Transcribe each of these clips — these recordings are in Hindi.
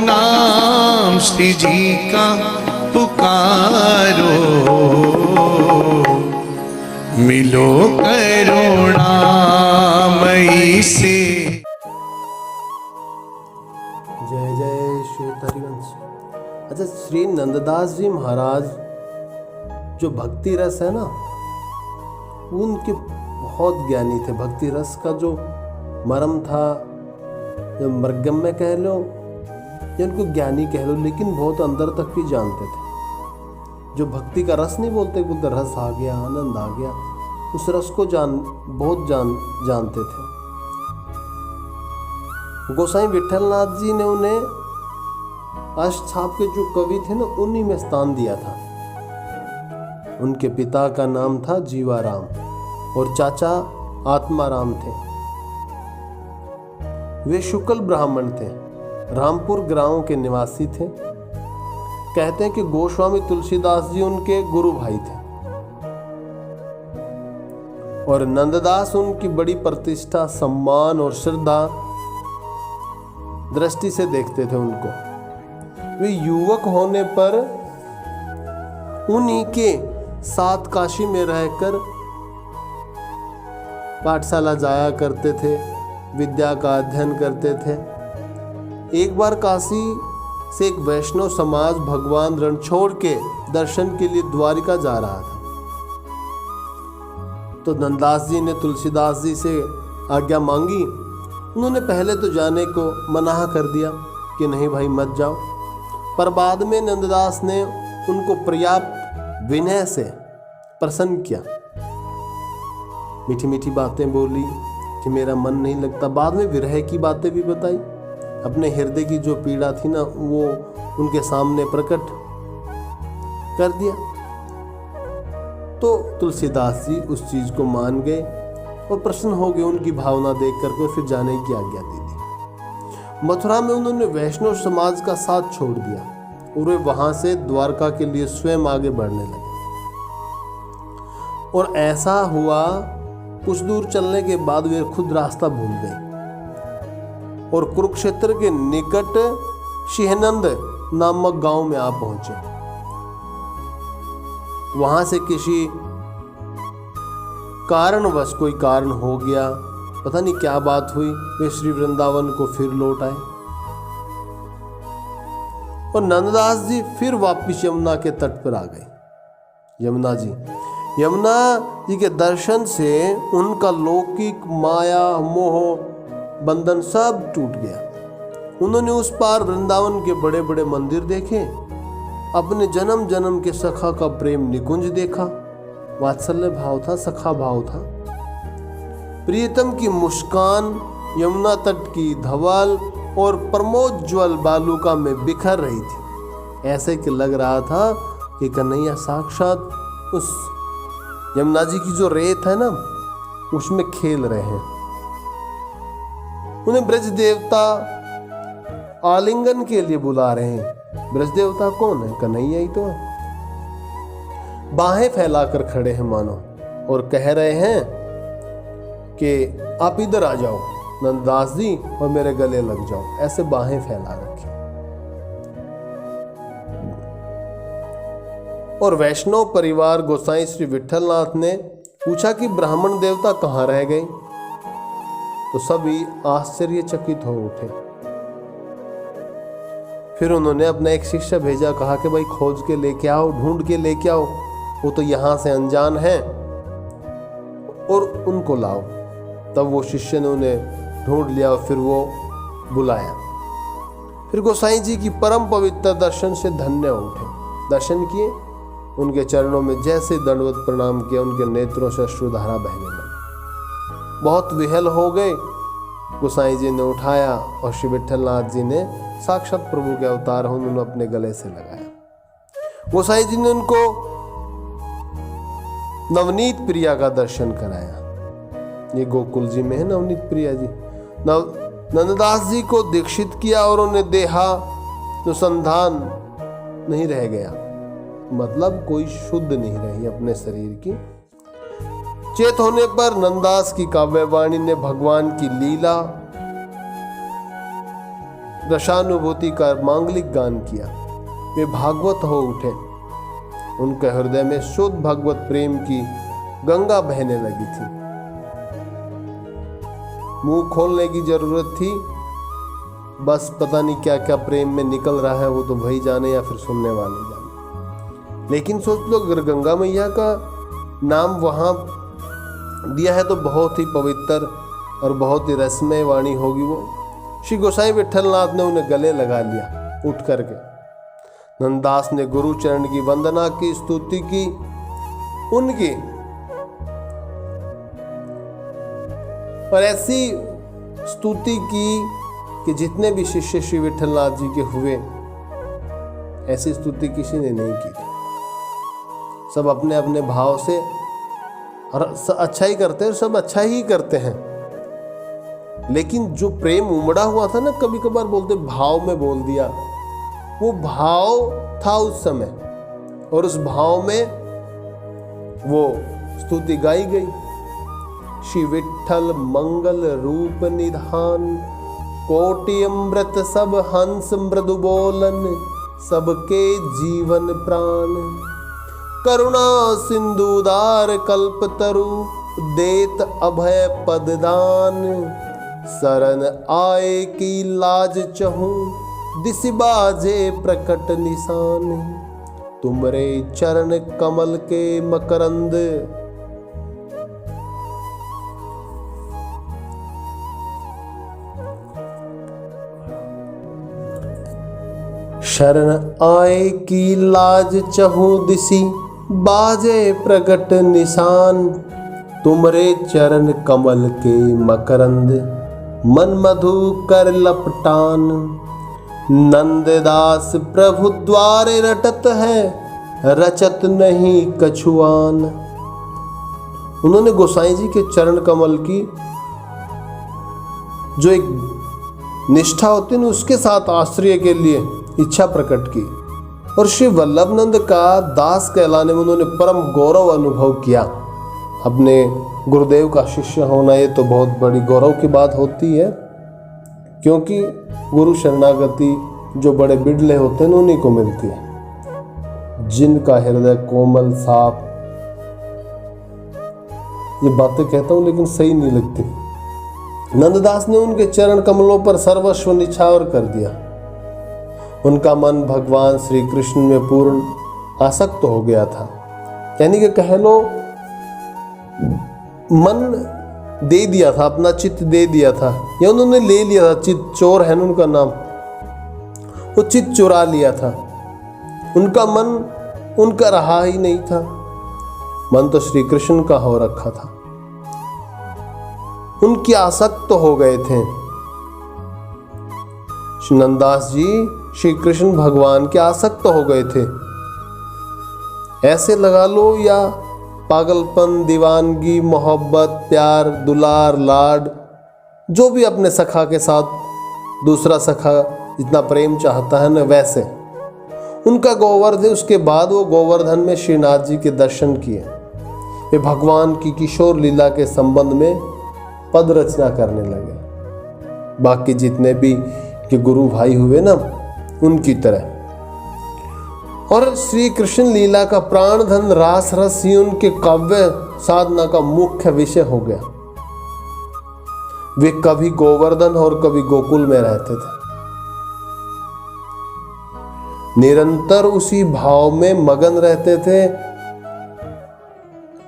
नाम श्री जी का पुकारो, मिलो करुणामयी से। जय जय श्री हरिवंश। अच्छा, श्री नंददास जी महाराज जो भक्ति रस है ना, उनके बहुत ज्ञानी थे। भक्ति रस का जो मर्म था, जो मर्गम में कह लो या उनको ज्ञानी कह लो, लेकिन बहुत अंदर तक भी जानते थे। जो भक्ति का रस नहीं बोलते, बोलते रस आ गया, आनंद आ गया, उस रस को बहुत जानते थे। गोसाई विठलनाथ जी ने उन्हें अष्टछाप के जो कवि थे ना, उन्हीं में स्थान दिया था। उनके पिता का नाम था जीवाराम और चाचा आत्माराम थे। वे शुक्ल ब्राह्मण थे, रामपुर गांव के निवासी थे। कहते हैं कि गोस्वामी तुलसीदास जी उनके गुरु भाई थे और नंददास उनकी बड़ी प्रतिष्ठा, सम्मान और श्रद्धा दृष्टि से देखते थे उनको। वे युवक होने पर उन्हीं के साथ काशी में रहकर पाठशाला जाया करते थे, विद्या का अध्ययन करते थे। एक बार काशी से एक वैष्णव समाज भगवान रणछोड़ के दर्शन के लिए द्वारिका जा रहा था। तो नंददास जी ने तुलसीदास जी से आज्ञा मांगी। उन्होंने पहले तो जाने को मना कर दिया कि नहीं भाई मत जाओ, पर बाद में नंददास ने उनको पर्याप्त विनय से प्रसन्न किया, मीठी मीठी बातें बोली कि मेरा मन नहीं लगता। बाद में विरह की बातें भी बताई, अपने हृदय की जो पीड़ा थी ना, वो उनके सामने प्रकट कर दिया। तो तुलसीदास जी उस चीज को मान गए और प्रसन्न हो गए उनकी भावना देख करके, फिर जाने की आज्ञा दे दी। मथुरा में उन्होंने वैष्णव समाज का साथ छोड़ दिया और वे वहां से द्वारका के लिए स्वयं आगे बढ़ने लगे। और ऐसा हुआ, कुछ दूर चलने के बाद वे खुद रास्ता भूल गए और कुरुक्षेत्र के निकट शिहनंद नामक गांव में आ पहुंचे। वहां से किसी कारणवश, कोई कारण हो गया, पता नहीं क्या बात हुई, वे श्री वृंदावन को फिर लौट आए और नंददास जी फिर वापिस यमुना के तट पर आ गए। यमुना जी के दर्शन से उनका लौकिक माया मोह बंधन सब टूट गया। उन्होंने उस पार वृंदावन के बड़े बड़े मंदिर देखे, अपने जन्म जन्म के सखा का प्रेम निकुंज देखा, वात्सल्य भाव था, सखा भाव था। प्रियतम की मुस्कान यमुना तट की धवल और प्रमोज्वल बालुका में बिखर रही थी। ऐसे कि लग रहा था कि कन्हैया साक्षात उस यमुना जी की जो रेत है ना, उसमें खेल रहे हैं। उन्हें ब्रज देवता आलिंगन के लिए बुला रहे हैं। ब्रज देवता कौन है? कन्हैया ही तो है। बाहें फैलाकर खड़े हैं मानो, और कह रहे हैं कि आप इधर आ जाओ नंददास जी और मेरे गले लग जाओ। ऐसे बाहें फैला रखी। और वैष्णव परिवार गोसाई श्री विठलनाथ ने पूछा कि ब्राह्मण देवता कहाँ रह गए? तो सभी आश्चर्यचकित हो उठे। फिर उन्होंने अपना एक शिष्य भेजा, कहा कि भाई खोज के लेके आओ, ढूंढ के लेके आओ, वो तो यहां से अनजान है, और उनको लाओ। तब वो शिष्य ने उन्हें ढूंढ लिया और फिर वो बुलाया। फिर गोसाई जी की परम पवित्र दर्शन से धन्य उठे। दर्शन किए, उनके चरणों में जैसे दंडवत प्रणाम किया, उनके नेत्रों से अश्रुधारा बहने लगी। बहुत विहल हो गए। गोसाई जी ने उठाया और श्री विठलनाथ जी ने साक्षात प्रभु के अवतार हो, उन्होंने अपने गले से लगाया। गोसाई जी ने उनको नवनीत प्रिया का दर्शन कराया। ये गोकुल जी में है नवनीत प्रिया जी। नंददास जी को दीक्षित किया और उन्हें देहानुसंधान नहीं रह गया, मतलब कोई शुद्ध नहीं रही अपने शरीर की। चेत होने पर नंददास की काव्यवाणी ने भगवान की लीला रसानुभूति का मांगलिक गान किया। वे भागवत हो उठे। उनके हृदय में शुद्ध भगवत प्रेम की गंगा बहने लगी थी। मुंह खोलने की जरूरत थी, बस पता नहीं क्या क्या प्रेम में निकल रहा है, वो तो वही जाने या फिर सुनने वाले जाने। लेकिन सोच लो, अगर गंगा मैया का नाम वहाँ दिया है तो बहुत ही पवित्र और बहुत ही रसमय वाणी होगी वो। श्री गोसाई विठलनाथ ने उन्हें गले लगा लिया उठ करके। नंददास ने गुरु चरण की वंदना की, स्तुति की उनकी, और ऐसी स्तुति की कि जितने भी शिष्य श्री विठलनाथ जी के हुए, ऐसी स्तुति किसी ने नहीं की थी। सब अपने अपने भाव से और अच्छा ही करते हैं, सब अच्छा ही करते हैं। लेकिन जो प्रेम उमड़ा हुआ था ना, कभी कभार बोलते भाव में बोल दिया, वो भाव था उस समय, और उस भाव में वो स्तुति गाई गई। श्री विठल मंगल रूप निधान, कोटि अमृत सब हंस मृदु बोलन, सबके जीवन प्राण, करुणा सिंधुदार कल्पतरु, देत अभय पददान, शरण आए की लाज चहूं, दिस बाजे प्रकट निशान, तुमरे चरण कमल के मकरंद, शरण आए की लाज चहूं दिसी, बाजे प्रकट निशान, तुमरे चरण कमल के मकरंद, मन मधु कर लपटान, नंददास प्रभु द्वारे रटत है, रचत नहीं कछुआन। उन्होंने गोसाई जी के चरण कमल की जो एक निष्ठा होती है, उसके साथ आश्रय के लिए इच्छा प्रकट की, और श्री वल्लभनंद का दास कहलाने में उन्होंने परम गौरव अनुभव किया। अपने गुरुदेव का शिष्य होना ये तो बहुत बड़ी गौरव की बात होती है, क्योंकि गुरु शरणागति जो बड़े बिड़ले होते हैं उन्हीं को मिलती है, जिनका हृदय कोमल साफ। ये बातें कहता हूँ लेकिन सही नहीं लगती। नंददास ने उनके चरण कमलों पर सर्वस्व निछावर कर दिया। उनका मन भगवान श्री कृष्ण में पूर्ण आसक्त हो गया था, यानी कि कह लो मन दे दिया था, अपना चित्त दे दिया था, या उन्होंने ले लिया था। चित्त चोर है उनका नाम, वो चित्त चुरा लिया था। उनका मन उनका रहा ही नहीं था, मन तो श्री कृष्ण का हो रखा था। उनकी आसक्त हो गए थे। श्री नंददास जी श्री कृष्ण भगवान के आसक्त हो गए थे। ऐसे लगा लो या पागलपन, दीवानगी, मोहब्बत, प्यार, दुलार, लाड, जो भी अपने सखा के साथ दूसरा सखा जितना प्रेम चाहता है ना, वैसे उनका गोवर्धन। उसके बाद वो गोवर्धन में श्रीनाथ जी के दर्शन किए। वे भगवान की किशोर लीला के संबंध में पद रचना करने लगे। बाकी जितने भी के गुरु भाई हुए ना, उनकी तरह। और श्री कृष्ण लीला का प्राण धन रास रस ही उनके काव्य साधना का मुख्य विषय हो गया। वे कभी गोवर्धन और कभी गोकुल में रहते थे, निरंतर उसी भाव में मगन रहते थे।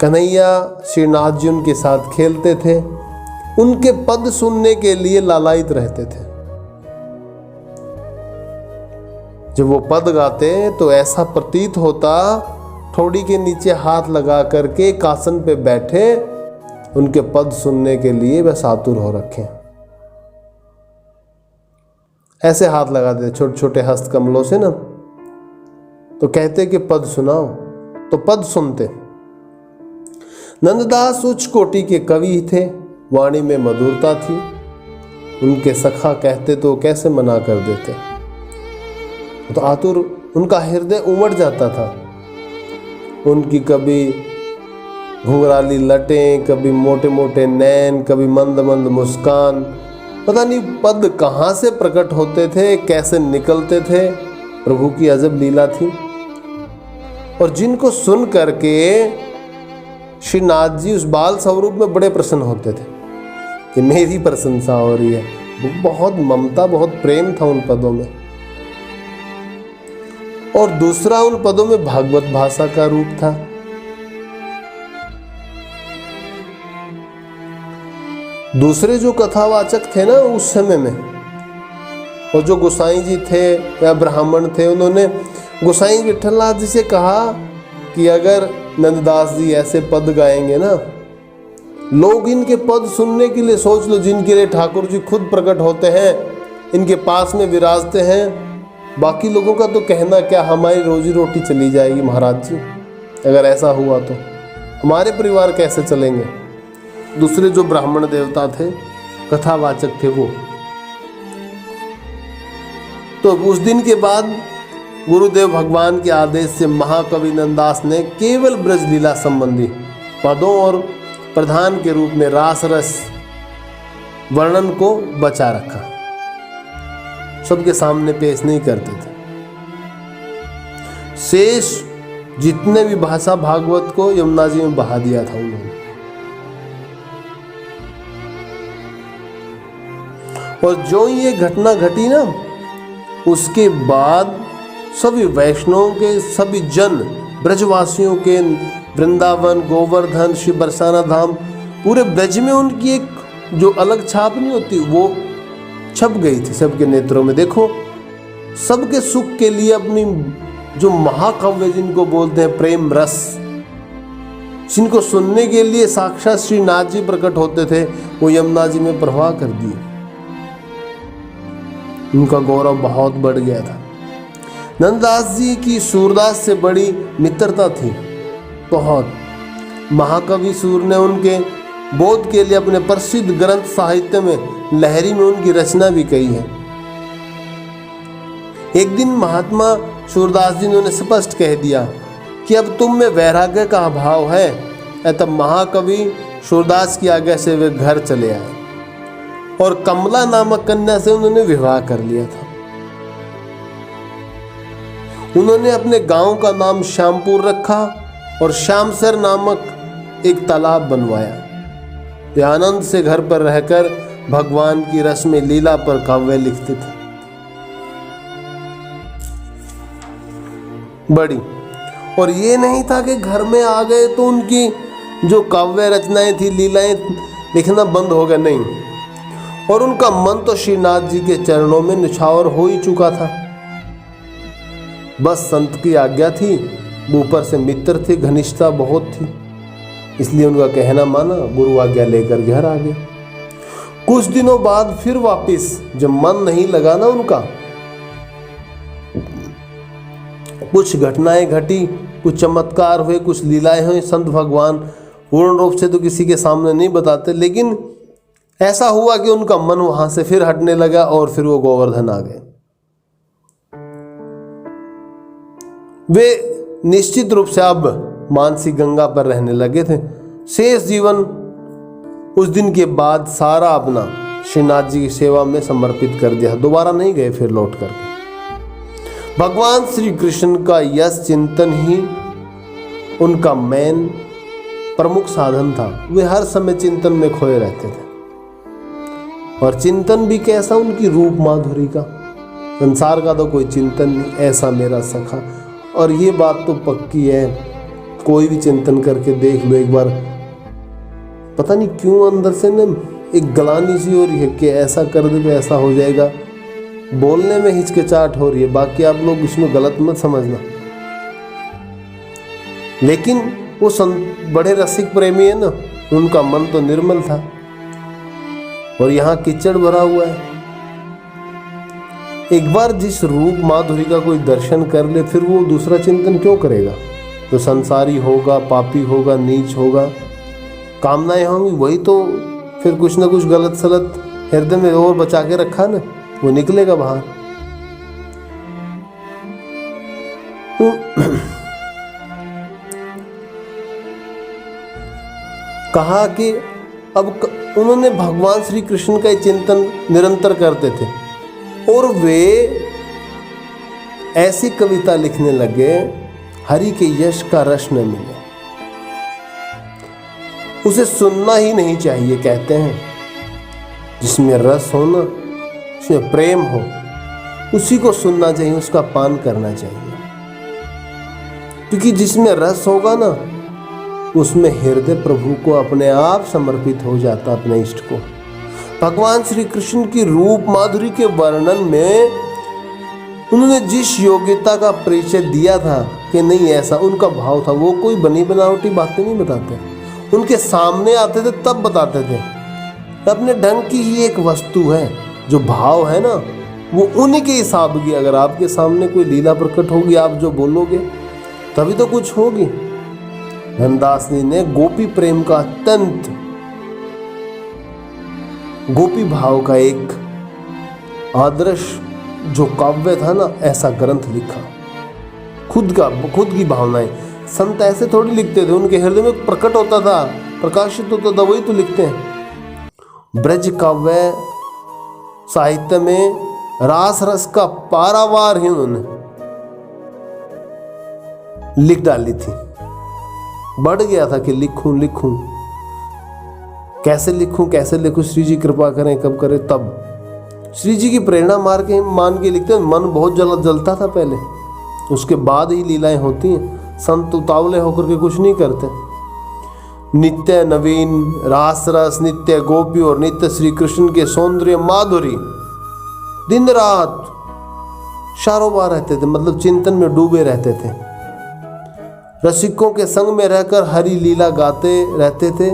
कन्हैया श्रीनाथ जी उनके साथ खेलते थे, उनके पद सुनने के लिए लालायित रहते थे। जब वो पद गाते तो ऐसा प्रतीत होता थोड़ी के नीचे हाथ लगा करके एक आसन पे बैठे उनके पद सुनने के लिए वह आतुर हो रखे। ऐसे हाथ लगा देते छोटे छोटे हस्त कमलों से ना, तो कहते कि पद सुनाओ, तो पद सुनते। नंददास उच्च कोटि के कवि थे, वाणी में मधुरता थी। उनके सखा कहते तो कैसे मना कर देते, तो आतुर उनका हृदय उमड़ जाता था। उनकी कभी घुंघराली लटें, कभी मोटे मोटे नैन, कभी मंद मंद मुस्कान, पता नहीं पद कहाँ से प्रकट होते थे, कैसे निकलते थे, प्रभु की अजब लीला थी। और जिनको सुन करके श्री नाथ जी उस बाल स्वरूप में बड़े प्रसन्न होते थे कि मेरी प्रशंसा हो रही है। बहुत ममता, बहुत प्रेम था उन पदों में। और दूसरा, उन पदों में भागवत भाषा का रूप था। दूसरे जो कथावाचक थे ना उस समय में, और जो गोसाई जी थे या ब्राह्मण थे, उन्होंने गोसाई विठलनाथ जी से कहा कि अगर नंददास जी ऐसे पद गाएंगे ना, लोग इनके पद सुनने के लिए, सोच लो, जिनके लिए ठाकुर जी खुद प्रकट होते हैं, इनके पास में विराजते हैं, बाकी लोगों का तो कहना क्या, हमारी रोजी रोटी चली जाएगी महाराज जी। अगर ऐसा हुआ तो हमारे परिवार कैसे चलेंगे। दूसरे जो ब्राह्मण देवता थे, कथावाचक थे वो। तो उस दिन के बाद गुरुदेव भगवान के आदेश से महाकवि नंददास ने केवल ब्रज लीला संबंधी पदों और प्रधान के रूप में रास रस वर्णन को बचा रखा, सबके सामने पेश नहीं करते थे। शेष जितने भी भाषा भागवत को यमुना जी में बहा दिया था उन्होंने। और जो ये घटना घटी ना, उसके बाद सभी वैष्णवों के, सभी जन ब्रजवासियों के, वृंदावन, गोवर्धन, श्री बरसाना धाम, पूरे ब्रज में उनकी एक जो अलग छाप नहीं होती, वो छप गई थी सबके नेत्रों में। देखो, सबके सुख के लिए अपनी जो महाकाव्य जिनको बोलते हैं प्रेम रस, जिनको सुनने के लिए साक्षात श्री नाथ जी प्रकट होते थे, वो यमुना जी में प्रवाह कर दिए। उनका गौरव बहुत बढ़ गया था। नंददास जी की सूरदास से बड़ी मित्रता थी बहुत। महाकवि सूर ने उनके बोध के लिए अपने प्रसिद्ध ग्रंथ साहित्य में लहरी में उनकी रचना भी कही है। एक दिन महात्मा सूरदास जी ने स्पष्ट कह दिया कि अब तुम में वैराग्य का अभाव है। तब महाकवि सूरदास की आज्ञा से वे घर चले आए और कमला नामक कन्या से उन्होंने विवाह कर लिया था। उन्होंने अपने गांव का नाम श्यामपुर रखा और श्यामसर नामक एक तालाब बनवाया। वे आनंद से घर पर रहकर भगवान की रस में लीला पर काव्य लिखते थे। बड़ी, और ये नहीं था कि घर में आ गए तो उनकी जो काव्य रचनाएं थी, लीलाएं लिखना बंद हो गया, नहीं। और उनका मन तो श्रीनाथ जी के चरणों में निछावर हो ही चुका था। बस संत की आज्ञा थी, ऊपर से मित्र थे, घनिष्ठता बहुत थी, इसलिए उनका कहना माना, गुरु आज्ञा लेकर घर आ गए। कुछ दिनों बाद फिर वापिस, जब मन नहीं लगा ना उनका, कुछ घटनाएं घटी, कुछ चमत्कार हुए, कुछ लीलाएं हुई। संत भगवान पूर्ण रूप से तो किसी के सामने नहीं बताते, लेकिन ऐसा हुआ कि उनका मन वहां से फिर हटने लगा और फिर वो गोवर्धन आ गए। वे निश्चित रूप से अब मानसी गंगा पर रहने लगे थे। शेष जीवन उस दिन के बाद सारा अपना श्रीनाथ जी की सेवा में समर्पित कर दिया। दोबारा नहीं गए फिर लौट करके। भगवान श्री कृष्ण का यश चिंतन ही उनका मेन प्रमुख साधन था। वे हर समय चिंतन में खोए रहते थे, और चिंतन भी कैसा, उनकी रूप माधुरी का। संसार का तो कोई चिंतन नहीं, ऐसा मेरा सखा। और ये बात तो पक्की है, कोई भी चिंतन करके देख लो एक बार, पता नहीं क्यों अंदर से ना एक गलानी सी हो रही है कि ऐसा कर दे तो ऐसा हो जाएगा। बोलने में हिचकिचाहट हो रही है, बाकी आप लोग इसमें गलत मत समझना। लेकिन वो बड़े रसिक प्रेमी है ना, उनका मन तो निर्मल था, और यहाँ कीचड़ भरा हुआ है। एक बार जिस रूप माधुरी का कोई दर्शन कर ले, फिर वो दूसरा चिंतन क्यों करेगा। तो संसारी होगा, पापी होगा, नीच होगा, कामनाएं होंगी, वही तो फिर कुछ ना कुछ गलत सलत हृदय में और बचा के रखा ना, वो निकलेगा बाहर। कहा कि अब उन्होंने भगवान श्री कृष्ण का चिंतन निरंतर करते थे और वे ऐसी कविता लिखने लगे, हरि के यश का रस न मिले, उसे सुनना ही नहीं चाहिए। कहते हैं जिसमें रस हो ना, जिसमें प्रेम हो, उसी को सुनना चाहिए, उसका पान करना चाहिए। क्योंकि जिसमें रस होगा ना, उसमें हृदय प्रभु को अपने आप समर्पित हो जाता, अपने इष्ट को। भगवान श्री कृष्ण की रूप माधुरी के वर्णन में उन्होंने जिस योग्यता का परिचय दिया था कि नहीं, ऐसा उनका भाव था। वो कोई बनी बनावटी बातें नहीं बताते, उनके सामने आते थे तब बताते थे। अपने ढंग की ही एक वस्तु है, जो भाव है ना, वो उन्हीं के हिसाब की। अगर आपके सामने कोई लीला प्रकट होगी, आप जो बोलोगे तभी तो कुछ होगी। धनदास जी ने गोपी प्रेम का अत्यंत, गोपी भाव का एक आदर्श जो काव्य था ना, ऐसा ग्रंथ लिखा। खुद की भावनाएं। संत ऐसे थोड़ी लिखते थे, उनके हृदय में प्रकट होता था, प्रकाशित होता था, वही तो लिखते हैं। ब्रज काव्य साहित्य में रास रस का पारावार ही उन्होंने लिख डाली थी। बढ़ गया था कि लिखूं कैसे लिखूं, श्री जी कृपा करें, कब करें तब। श्री जी की प्रेरणा मान के लिखते हैं। मन बहुत जलता था पहले, उसके बाद ही लीलाएं होती हैं। संत उतावले होकर के कुछ नहीं करते। नित्य नवीन रास रस, नित्य गोपी और नित्य श्री कृष्ण के सौंदर्य माधुरी, दिन रात शारोबार रहते थे, मतलब चिंतन में डूबे रहते थे। रसिकों के संग में रहकर हरि लीला गाते रहते थे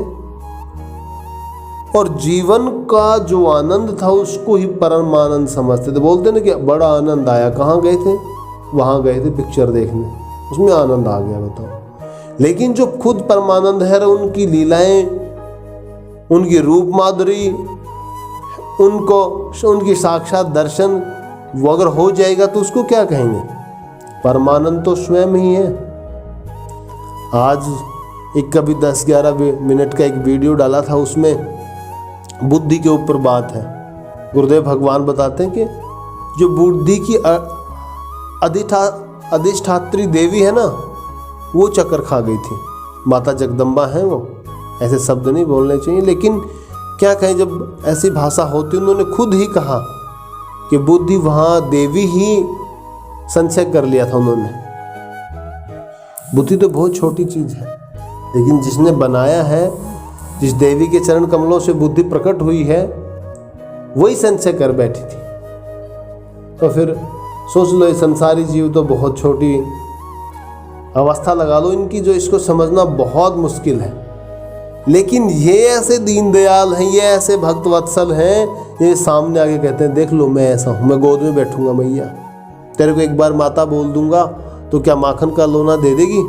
और जीवन का जो आनंद था उसको ही परम आनंद समझते थे। बोलते ना कि बड़ा आनंद आया, कहाँ गए थे? वहाँ गए थे पिक्चर देखने, उसमें आनंद आ गया। बताओ। लेकिन जो खुद परमानंद है, उनकी लीलाएं, उनकी रूप माधुरी, उनकी साक्षात दर्शन वो अगर हो जाएगा तो उसको क्या कहेंगे? परमानंद तो स्वयं ही है। आज एक कभी 10-11 मिनट का एक वीडियो डाला था, उसमें बुद्धि के ऊपर बात है। गुरुदेव भगवान बताते हैं कि जो बुद्धि की अधिष्ठात्री देवी है ना, वो चक्कर खा गई थी। माता जगदम्बा है वो, ऐसे शब्द नहीं बोलने चाहिए, लेकिन क्या कहें, जब ऐसी भाषा होती, उन्होंने खुद ही कहा कि बुद्धि वहाँ देवी ही संचय कर लिया था उन्होंने। बुद्धि तो बहुत छोटी चीज़ है, लेकिन जिसने बनाया है, जिस देवी के चरण कमलों से बुद्धि प्रकट हुई है, वही संचय कर बैठी थी। तो फिर सोच लो, ये संसारी जीव तो बहुत छोटी अवस्था लगा लो इनकी, जो इसको समझना बहुत मुश्किल है। लेकिन ये ऐसे दीनदयाल हैं, ये ऐसे भक्त वत्सल हैं, ये सामने आके कहते हैं देख लो मैं ऐसा हूँ, मैं गोद में बैठूंगा मैया, तेरे को एक बार माता बोल दूंगा तो क्या माखन का लोना दे देगी?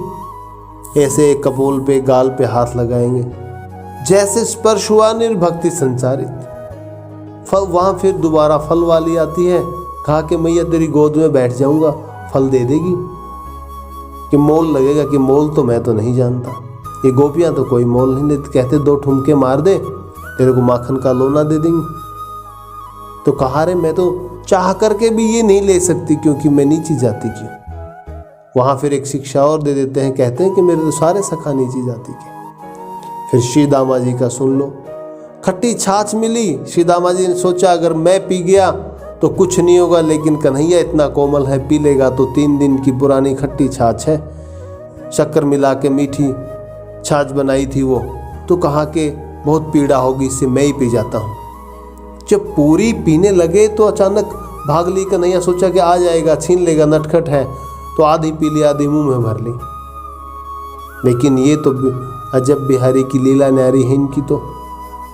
ऐसे कपोल पे, गाल पे हाथ लगाएंगे, जैसे स्पर्श हुआ निर्भक्ति संचारित। फल वहाँ फिर दोबारा फल वाली आती है, कहा कि मैया तेरी गोद में बैठ जाऊंगा, फल दे देगी। कि मोल लगेगा, कि मोल तो मैं तो नहीं जानता, ये गोपियाँ तो कोई मोल नहीं लेती, कहते 2 ठुमके मार दे तेरे को माखन का लोना दे देंगी। तो कहा रे, मैं तो चाह करके भी ये नहीं ले सकती क्योंकि मैं नीची जाति की। वहाँ फिर एक शिक्षा और दे देते हैं, कहते हैं कि मेरे तो सारे सखा नीची जाति के। फिर श्री दामा जी का सुन लो, खट्टी छाछ मिली, श्री दामा जी ने सोचा अगर मैं पी गया तो कुछ नहीं होगा, लेकिन कन्हैया इतना कोमल है, पी लेगा तो 3 दिन की पुरानी खट्टी छाछ है, शक्कर मिला के मीठी छाछ बनाई थी वो, तो कहा कि बहुत पीड़ा होगी, इससे मैं ही पी जाता हूँ। जब पूरी पीने लगे तो अचानक भाग ली कन्हैया, सोचा कि आ जाएगा, छीन लेगा, नटखट है, तो आधी पी ली, आधी मुंह में भर ली। लेकिन ये तो अजब बिहारी की लीला न्यारी है इनकी, तो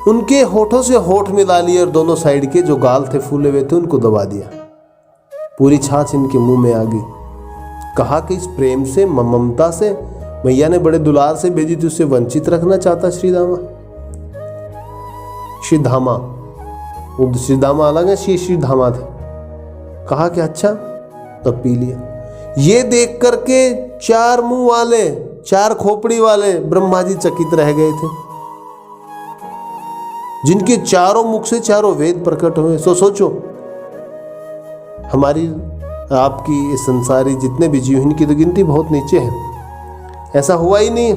उनके होठों से होठ मिला लिए और दोनों साइड के जो गाल थे फूले हुए थे उनको दबा दिया, पूरी छाछ इनके मुंह में आ गई। कहा कि इस प्रेम से, ममता से मैया ने बड़े दुलार से भेजी थी, उससे वंचित रखना चाहता श्रीधामा। श्रीधामा अलग है, श्रीधामा थे। कहा कि अच्छा, तब पी लिया। ये देख करके 4 मुंह वाले, 4 खोपड़ी वाले ब्रह्मा जी चकित रह गए थे। जिनके चारों मुख से चारों वेद प्रकट हुए। सोचो, हमारी आपकी इस संसारी जितने भी जीव, इनकी तो गिनती बहुत नीचे है, ऐसा हुआ ही नहीं,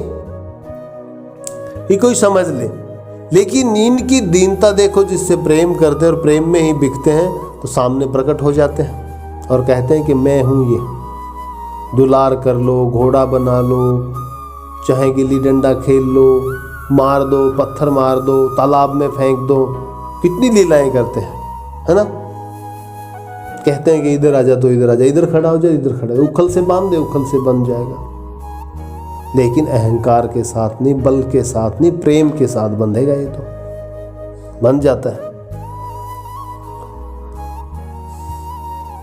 ये कोई समझ ले। लेकिन इनकी दीनता देखो, जिससे प्रेम करते हैं और प्रेम में ही बिकते हैं, तो सामने प्रकट हो जाते हैं और कहते हैं कि मैं हूँ ये। दुलार कर लो, घोड़ा बना लो, चाहे गिल्ली डंडा खेल लो, मार दो, पत्थर मार दो, तालाब में फेंक दो, कितनी लीलाएं करते हैं, है ना। कहते हैं कि इधर आ जा तो इधर आ जा, इधर खड़ा हो जा, इधर खड़ा हो, उखल से बांध दे, उखल से बन जाएगा। लेकिन अहंकार के साथ नहीं, बल के साथ नहीं, प्रेम के साथ बंधेगा ये तो बन जाता है।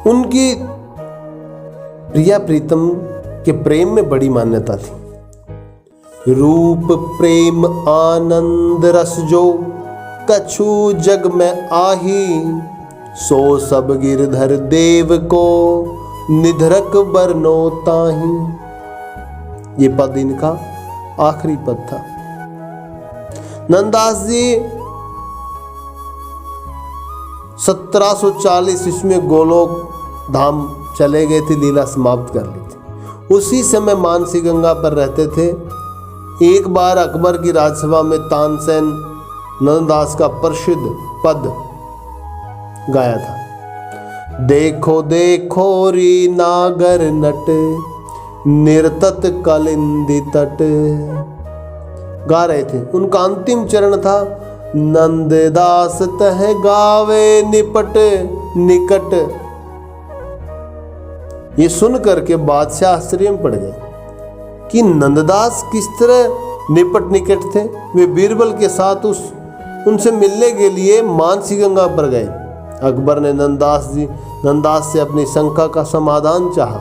उनकी प्रिया प्रीतम के प्रेम में बड़ी मान्यता थी। रूप प्रेम आनंद रस जो कछु जग में आही, सो सब गिरधर देव को निधरक बरनो ताही। ये पद इनका आखिरी पद था। नंददास जी 1740 इसमें गोलोक धाम चले गए थे, लीला समाप्त कर ली थी। उसी समय मानसी गंगा पर रहते थे। एक बार अकबर की राजसभा में तानसेन नंददास का प्रसिद्ध पद गाया था। देखो देखो री नागर नट, निर्तत कलिंदी तट, गा रहे थे। उनका अंतिम चरण था, नंददास तह गावे निपट निकट। ये सुन करके बादशाह आश्चर्य में पड़ गए कि नंददास किस तरह निपट निकट थे। वे बीरबल के साथ उनसे मिलने के लिए मानसी गंगा पर गए। अकबर ने नंददास से अपनी शंका का समाधान चाहा,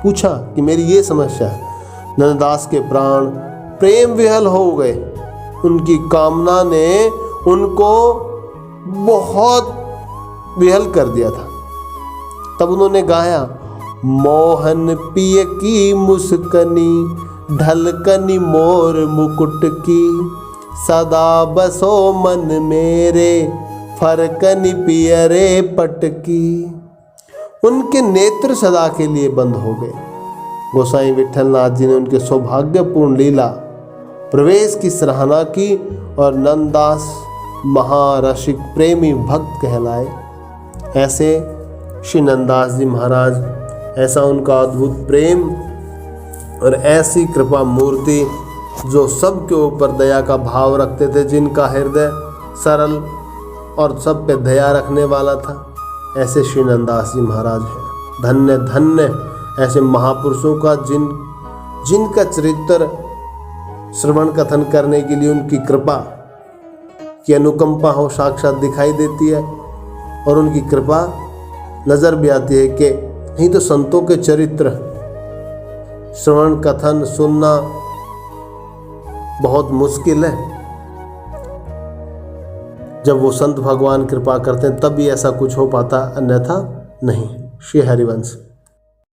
पूछा कि मेरी ये समस्या है। नंददास के प्राण प्रेम विहल हो गए। उनकी कामना ने उनको बहुत विहल कर दिया था। तब उन्होंने गाया, मोहन पिय की मुस्कनी, ढलकनी मोर मुकुट की, सदा बसो मन मेरे, फरकनी पियरे पटकी। उनके नेत्र सदा के लिए बंद हो गए। गोसाई विठलनाथ जी ने उनके सौभाग्यपूर्ण लीला प्रवेश की सराहना की और नंददास महारसिक प्रेमी भक्त कहलाए। ऐसे श्री नंददास जी महाराज, ऐसा उनका अद्भुत प्रेम और ऐसी कृपा मूर्ति जो सबके ऊपर दया का भाव रखते थे, जिनका हृदय सरल और सब पे दया रखने वाला था, ऐसे श्री नंददास जी महाराज हैं। धन्य धन्य ऐसे महापुरुषों का जिनका चरित्र श्रवण कथन करने के लिए उनकी कृपा की अनुकंपा हो साक्षात दिखाई देती है। और उनकी कृपा नज़र भी आती है कि नहीं तो संतों के चरित्र श्रवण कथन सुनना बहुत मुश्किल है। जब वो संत भगवान कृपा करते हैं तब भी ऐसा कुछ हो पाता, अन्यथा नहीं। श्री हरिवंश।